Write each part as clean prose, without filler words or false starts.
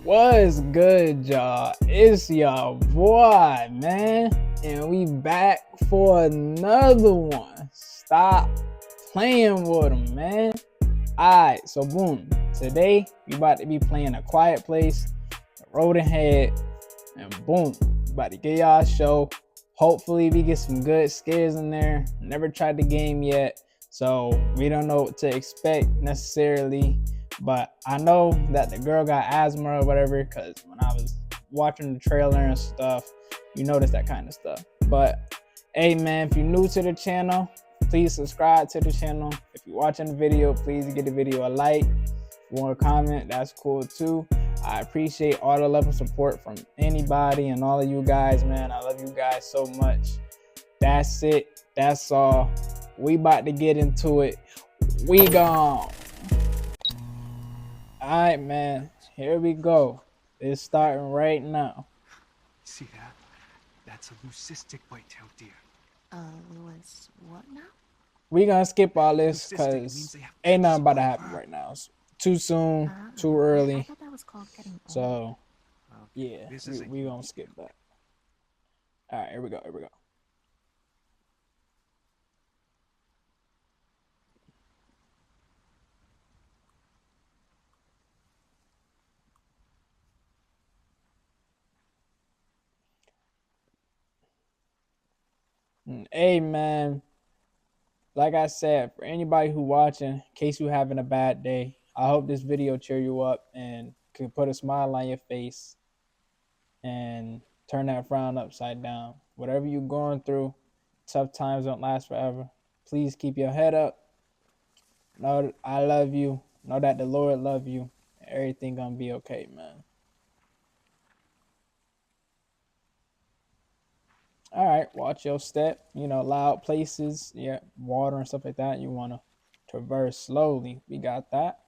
What's good, y'all? It's y'all boy, man, and we back for another one. Stop playing with them, man. Alright, so boom. Today we about to be playing A Quiet Place, Road Ahead, and boom, we about to get y'all a show. Hopefully we get some good scares in there. Never tried the game yet, so we don't know what to expect necessarily. But I know that the girl got asthma or whatever, because when I was watching the trailer and stuff, you notice that kind of stuff. But hey man, if you're new to the channel, please subscribe to the channel. If you're watching the video, please give the video a like. If you want to comment, that's cool too. I appreciate all the love and support from anybody and all of you guys, man. I love you guys so much. That's it. That's all. We about to get into it. We gone. All right, man. Here we go. It's starting right now. See that? That's a leucistic white-tailed deer. Lewis, what now? We gonna skip all this Leucistic means because they have ain't nothing about to soft happen fur. right now. It's too soon, too I early. thought that was called getting old. So Okay, yeah, this is we gonna skip that. All right, here we go. Here we go. Hey man, like I said, for anybody who watching, in case you having a bad day, I hope this video cheer you up and can put a smile on your face and turn that frown upside down. Whatever you're going through, tough times don't last forever. Please keep your head up. Know that I love you. Know that the Lord love you. Everything gonna be okay, man. All right, watch your step. You know, loud places, yeah, water and stuff like that. You wanna traverse slowly. We got that.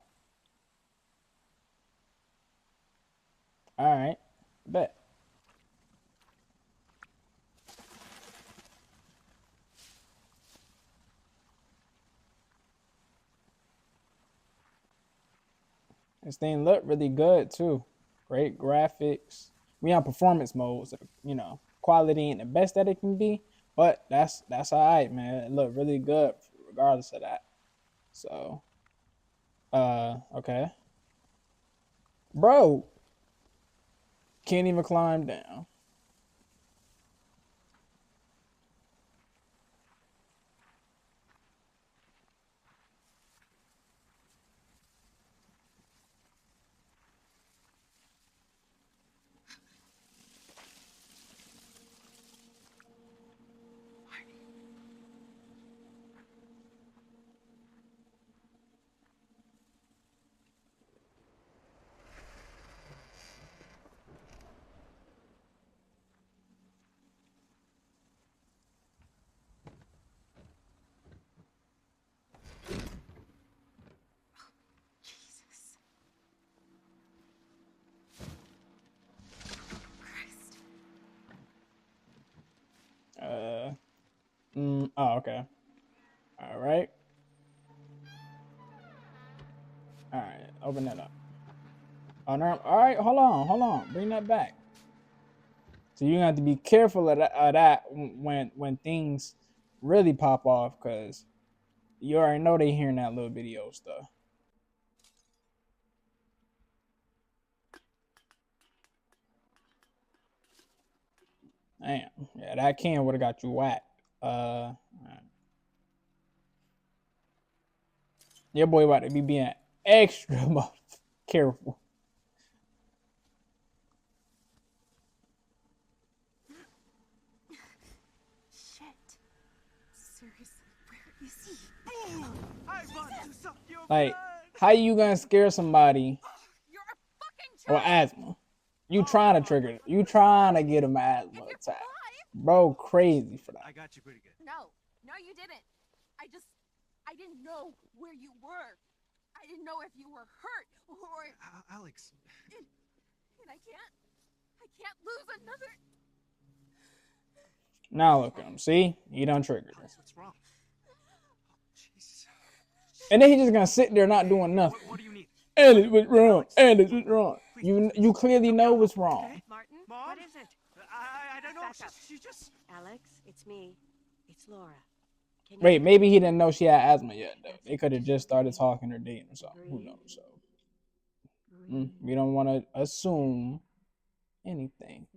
All right, bet. This thing looked really good too. Great graphics. We on performance mode, so you know, quality ain't the best that it can be, but that's all right, man. It looked really good regardless of that. So, okay, bro, can't even climb down. Jesus. Christ. Oh, okay. All right. All right. Open that up. Oh, no. All right. Hold on. Bring that back. So you have to be careful of that when things really pop off, because you already know they hearing that little video stuff. Damn. Yeah, that can would have got you whacked. Right. Your boy about to be being extra careful. Shit. Seriously, where is he? I want to suck your Like, blood. how you gonna scare somebody You're a fucking with child! asthma? You trying to trigger it. You trying to get him an asthma If you're attack. 5? Bro, crazy for that. I got you pretty good. No, you didn't. I didn't know where you were. I didn't know if you were hurt or... Alex. And I can't lose another... Now look at him. See? You done triggered her. Alex, what's wrong? Oh, Jesus. And then he just gonna sit there not doing nothing. What do you need? Alice, what's wrong? Alice, what's wrong? You clearly know what's wrong. Martin, Mom? what is it? I don't know. Back up. She just. Alex, it's me. It's Laura. Can you Wait, maybe he didn't know she had asthma yet, though. They could have just started talking or dating or something. Who knows? So we don't want to assume anything.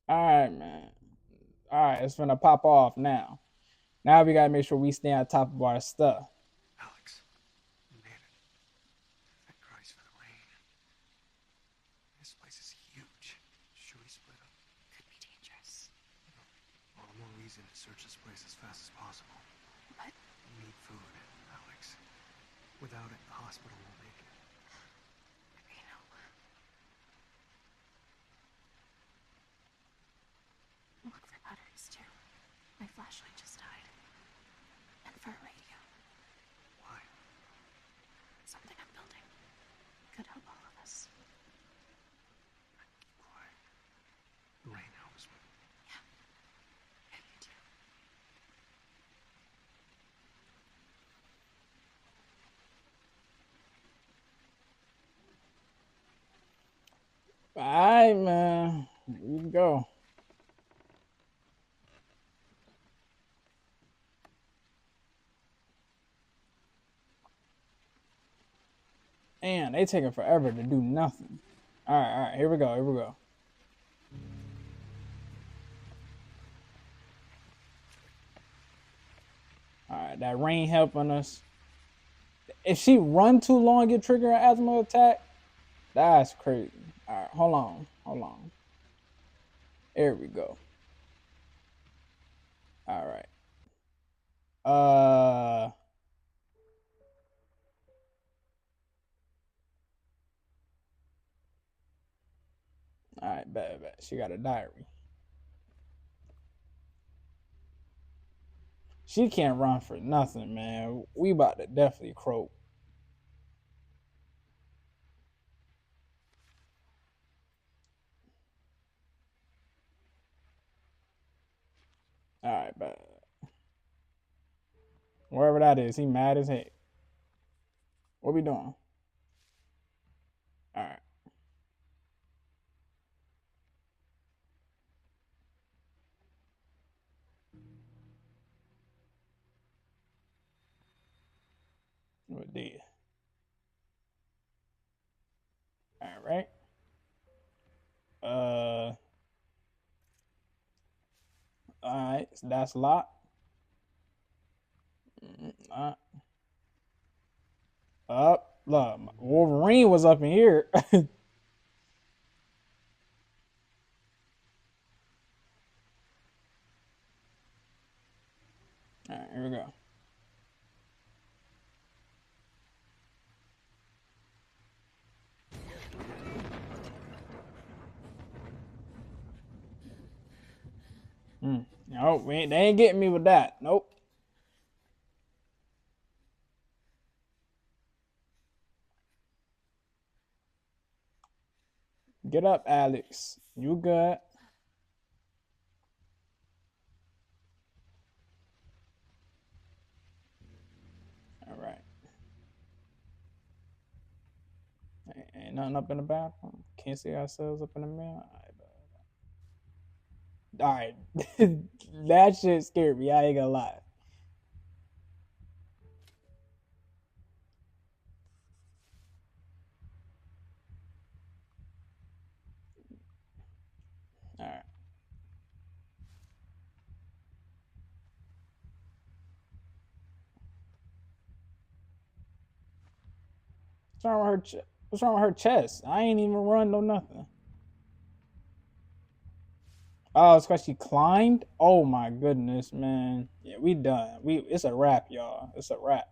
All right, man. All right, it's gonna pop off now. Now we gotta make sure we stay on top of our stuff. Alex, you made it. Thank Christ for the rain. This place is huge. Should we split up? Could be dangerous. All the more reason to search this place as fast as possible. But We need food, Alex. Without it, the hospital won't make it. I know. Look for batteries too. My flashlight just died. And for a radio. Why? Something I'm building. Could help all of us. Keep quiet. The rain helps me. Yeah. Yeah, you do. All right, man. Here we go. And they taking forever to do nothing. All right, here we go, here we go. All right, that rain helping us. If she run too long, get trigger an asthma attack, that's crazy. All right, hold on. There we go. All right. All right, bet. She got a diary. She can't run for nothing, man. We about to definitely croak. All right, bet. Wherever that is, he mad as heck. What we doing? All right. What did? All right. All right. So that's a lot. Up. Look, Wolverine was up in here. All right, here we go. Nope, they ain't getting me with that. Nope. Get up, Alex. You good? All right. Ain't nothing up in the bathroom. Can't see ourselves up in the mirror. All right. That shit scared me. I ain't gonna lie. All right. What's wrong with her? What's wrong with her chest? I ain't even run no nothing. Oh, it's because she climbed. Oh my goodness, man. Yeah, we done. It's a wrap, y'all. It's a wrap.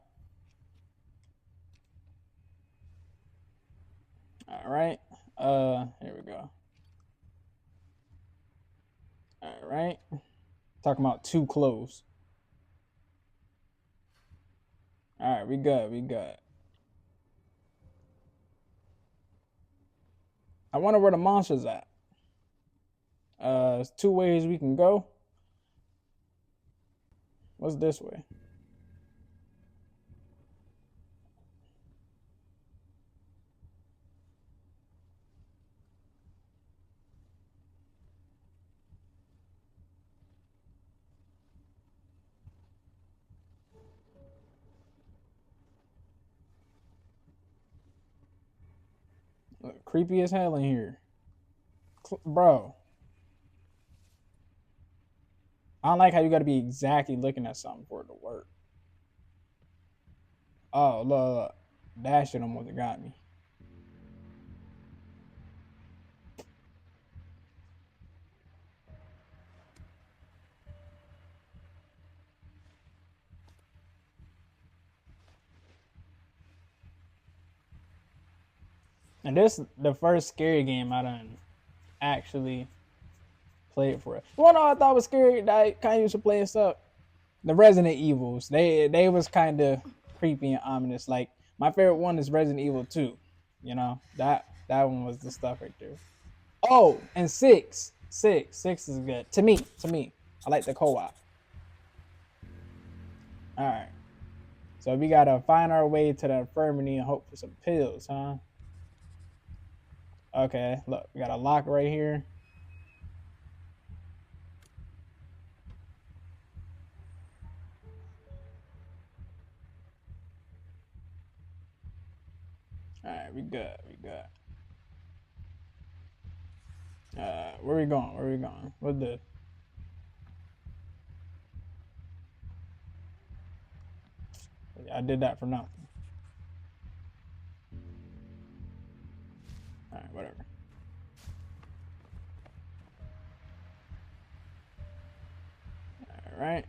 All right. Here we go. All right. Talking about too close. All right, we good. I wonder where the monster's at. There's two ways we can go. What's this way? creepy as hell in here. Bro. I don't like how you gotta be exactly looking at something for it to work. Oh, look. That shit almost got me. And this is the first scary game I done actually played for it. One I thought was scary that I kind of used to play this up. The Resident Evils. They was kind of creepy and ominous. Like my favorite one is Resident Evil 2. You know, that one was the stuff right there. Oh, and six is good. To me. I like the co-op. Alright. So we gotta find our way to the infirmary and hope for some pills, huh? Okay, look, we got a lock right here. Alright, we good. Where we going? What the? I did that for nothing. Alright, whatever. Alright.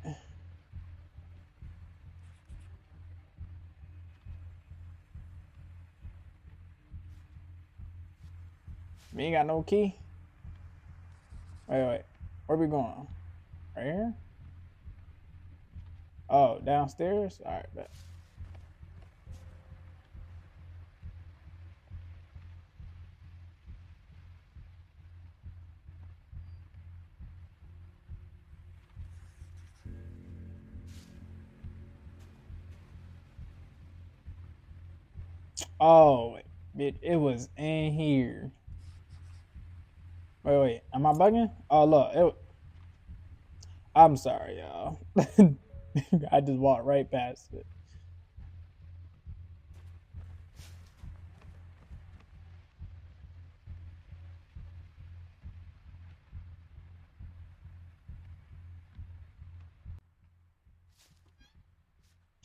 We ain't got no key. Wait. Where we going? Right here? Oh, downstairs? Alright, bet. Oh, it was in here. Wait. Am I bugging? Oh, look. I'm sorry, y'all. I just walked right past it.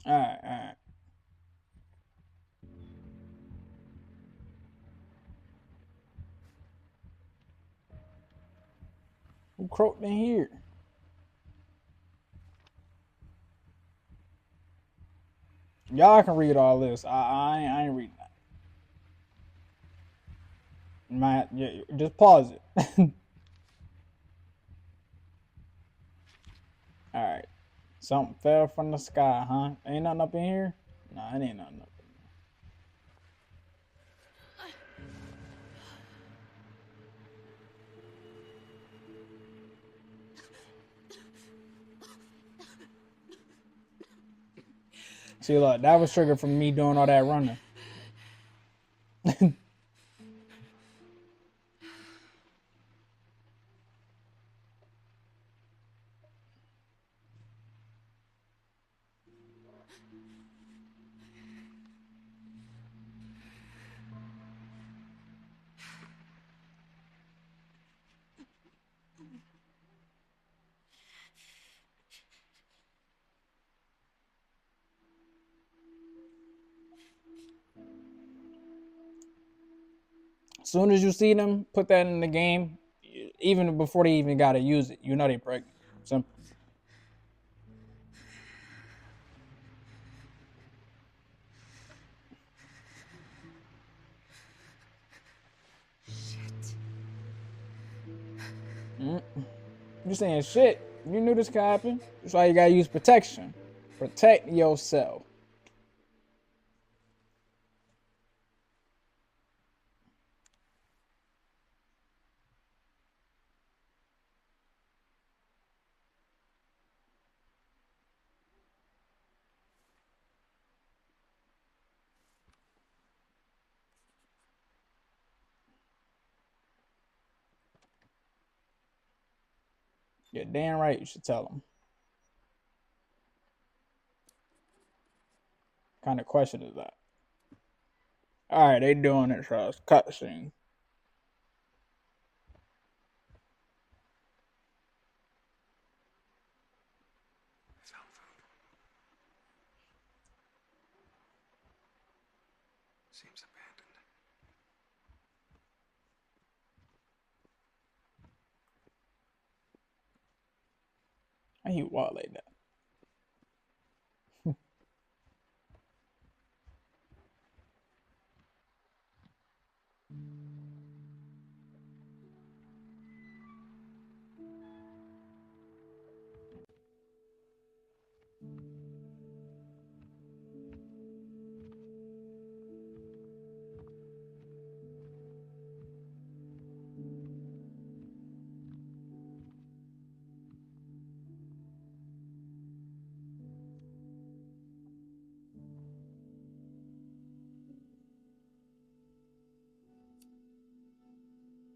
Alright. Who croaked in here? Y'all can read all this. I ain't reading that. Just pause it. Alright. Something fell from the sky, huh? Ain't nothing up in here? Nah, it ain't nothing up in here. See, look, that was triggered from me doing all that running. As soon as you see them, put that in the game, even before they even gotta use it. You know they pregnant. Simple. You saying shit. You knew this could happen. That's why you gotta use protection. Protect yourself. You're damn right you should tell them. What kind of question is that? Alright, they doing it, trust. Cutscene. Seems abandoned. How you walk like that?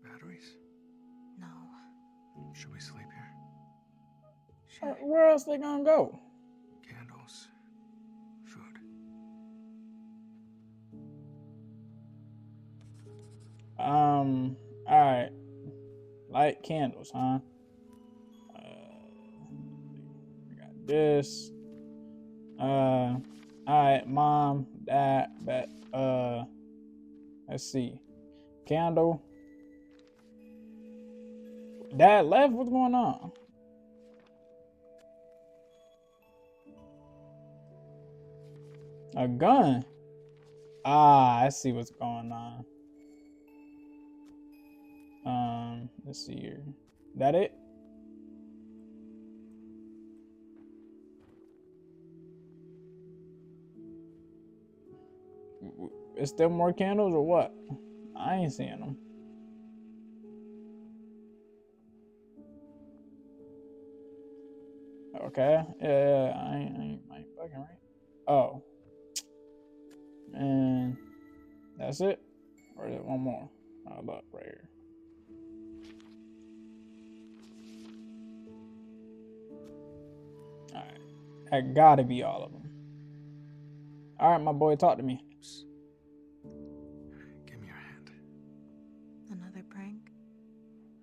Batteries? No. Should we sleep here? Sure. Where else they gonna go? Candles. Food. Alright. Light candles, huh? We got this. Alright, mom, dad, but let's see. Candle. Dad left? What's going on? A gun. Ah, I see what's going on. Let's see here. That it? Is there more candles or what? I ain't seeing them. Okay. Yeah, I ain't fucking right. Oh. And that's it? Or is it one more? Oh, look, right here. Alright. That gotta be all of them. Alright, my boy, talk to me. Give me your hand. Another prank?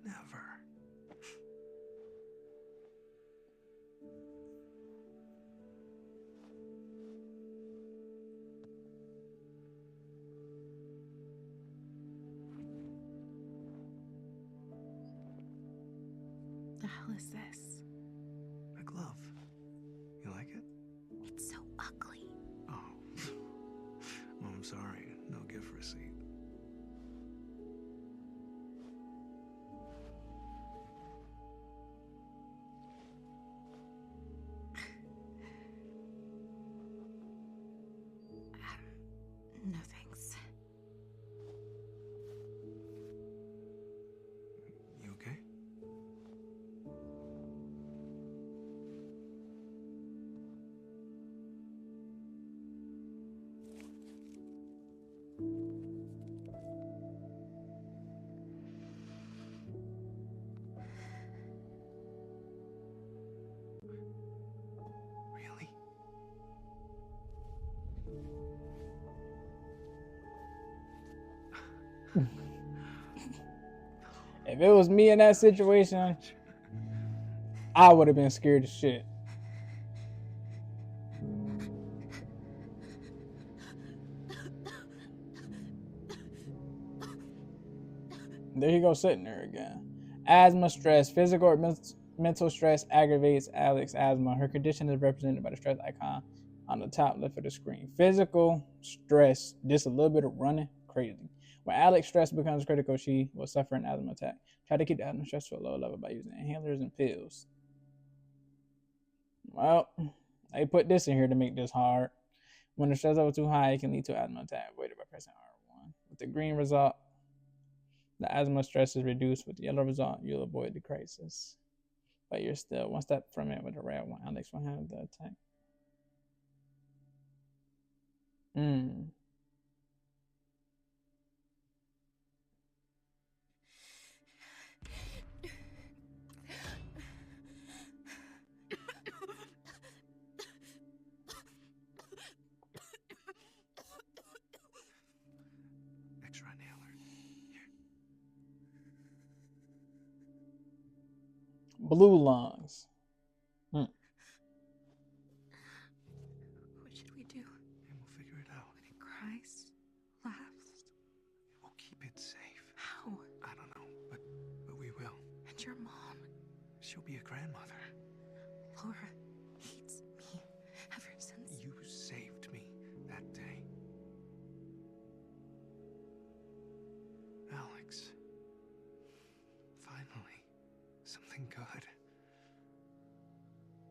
Never. The hell is this? A glove. You like it? It's so ugly. Oh. Well, I'm sorry. No gift receipt. No thanks. You okay? Really? If it was me in that situation, I would have been scared as shit. There he goes sitting there again. Asthma, stress, physical or mental stress aggravates Alex's asthma. Her condition is represented by the stress icon on the top left of the screen. Physical stress, just a little bit of running, crazy. When Alex's stress becomes critical, she will suffer an asthma attack. Try to keep the asthma stress to a low level by using inhalers and pills. Well, they put this in here to make this hard. When the stress level too high, it can lead to an asthma attack. Avoided by pressing R1. With the green result, the asthma stress is reduced. With the yellow result, you'll avoid the crisis. But you're still one step from it with the red one. Alex will have the attack. Extra inhaler. Here. Blue lungs. What should we do? And we'll figure it out. When it cries loud mother. Laura hates me ever since. You saved me that day. Alex. Finally. Something good.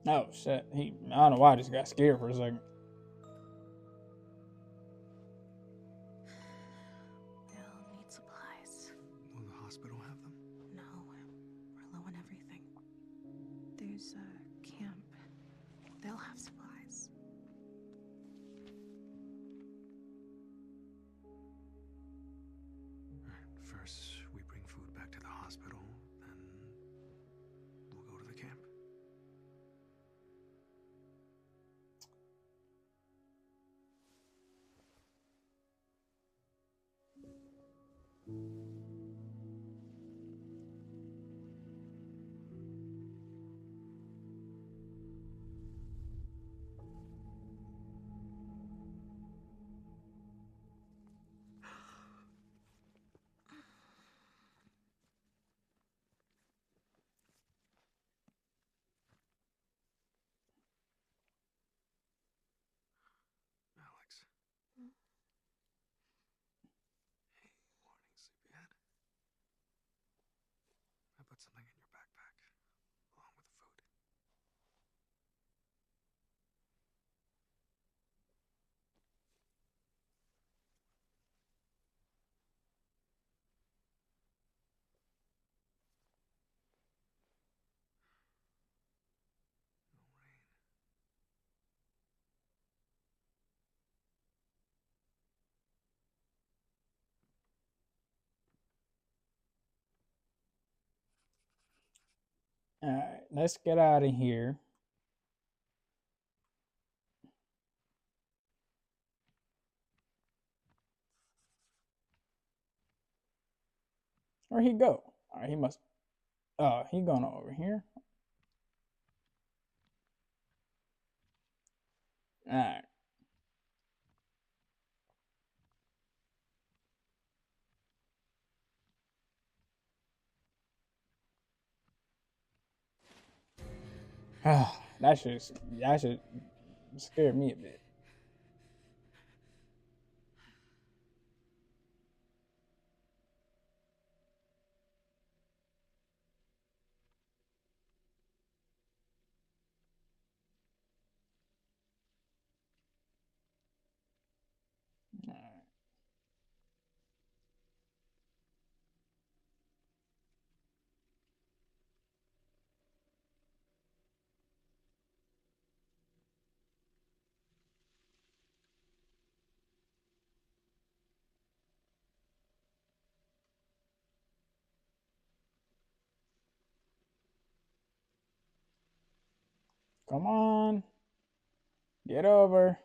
Oh shit. I don't know why I just got scared for a second. We'll need supplies. Will the hospital have them? No, we're low on everything. There's a camp. They'll have supplies. Alright, first we bring food back to the hospital, then we'll go to the camp. Alex. Hey, morning, sleepyhead. I put something in your backpack, along with the food. No rain. Alright, let's get out of here. Where'd he go? Alright, he must. Oh, he going over here. Alright. That should scare me a bit. Alright. Come on. Get over.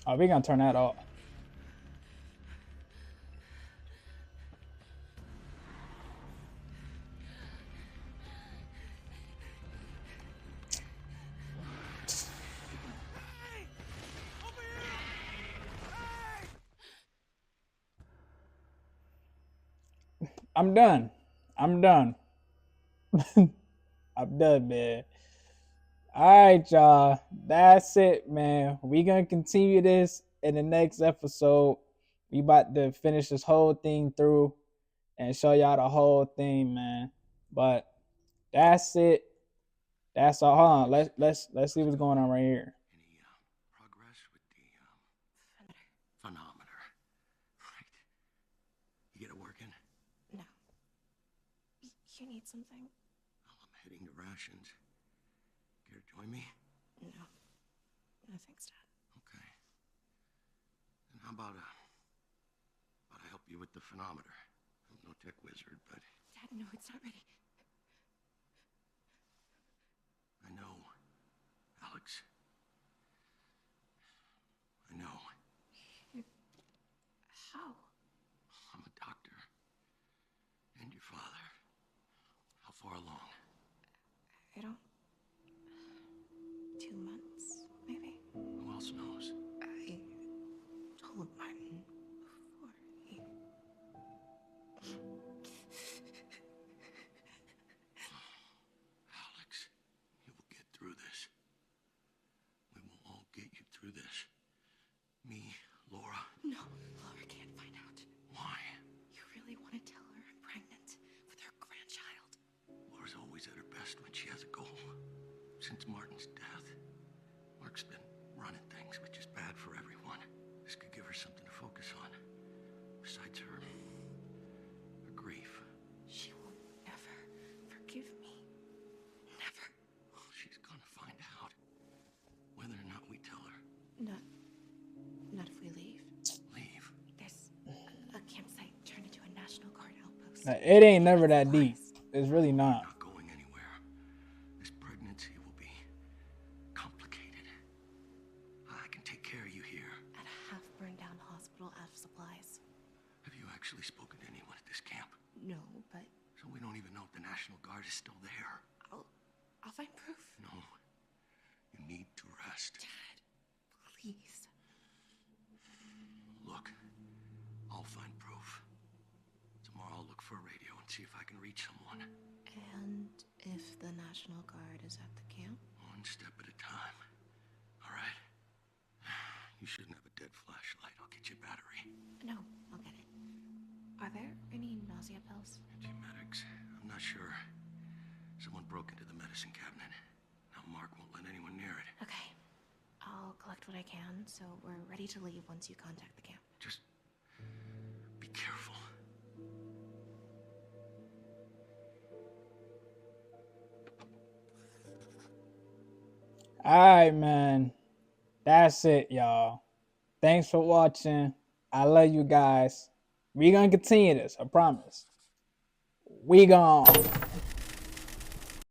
Oh, we gonna turn that off. I'm done. I'm done. I'm done, man. All right, y'all. That's it, man. We gonna continue this in the next episode. We about to finish this whole thing through and show y'all the whole thing, man. But that's it. That's all. Hold on. Let's see what's going on right here. Any progress with the phonometer? Right. You get it working? No. You need something? Well, I'm heading to rations. Care to join me? No. No thanks, Dad. Okay. And how about I help you with the phonometer? I'm no tech wizard, but Dad, no, it's not ready. I know, Alex. I know. How? I'm a doctor. And your father. How far along? I don't... 2 months, maybe? Who else knows? I always at her best when she has a goal. Since Martin's death, Mark's been running things, which is bad for everyone. This could give her something to focus on. Besides her grief. She will never forgive me. Never. Well, she's gonna find out. Whether or not we tell her. Not if we leave. Leave. There's a campsite turned into a National Guard outpost. It ain't never that deep. It's really not. Not going anywhere. This pregnancy will be complicated. I can take care of you here. At a half-burned-down hospital out of supplies. Have you actually spoken to anyone at this camp? No, but So we don't even know if the National Guard is still there. I'll find proof. No. You need to rest. Dad, please. Look, I'll find proof. Tomorrow I'll look for a radio and see if I can reach someone. And if the National Guard is at the camp? One step at a time. All right? You shouldn't have a dead flashlight. I'll get you a battery. No, I'll get it. Are there any nausea pills? Antiemetics. I'm not sure. Someone broke into the medicine cabinet. Now Mark won't let anyone near it. Okay. I'll collect what I can, so we're ready to leave once you contact the camp. Just be careful. Alright, man. That's it, y'all. Thanks for watching. I love you guys. We gonna continue this, I promise. We gone.